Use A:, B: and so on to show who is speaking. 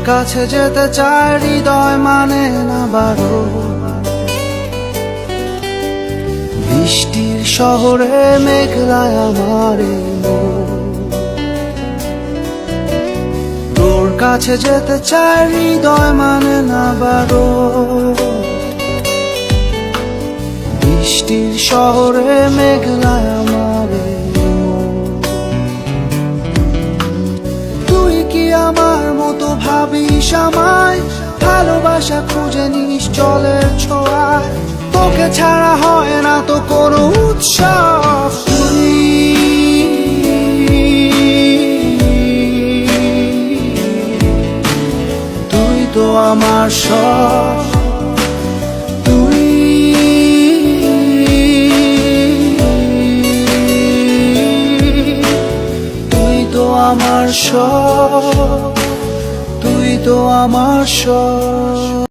A: কাছে যেতে চায় হৃদয় মানে না বারো। বৃষ্টির শহরে মেঘলায় আমার এই মন। তোর কাছে যেতে চায় হৃদয় মানে না বারো। বৃষ্টির শহরে মেঘলায় আমার এই মন। তুই কি আমার মতো ভাবিস আমায়? ভালোবাসা খুঁজে নিস জলের ছোঁয়ায়। তোকে ছাড়া হয় না তো কোনো উৎসব। তুই তো আমার সব। তুই তো আমার সব। তুই তো আমার সব।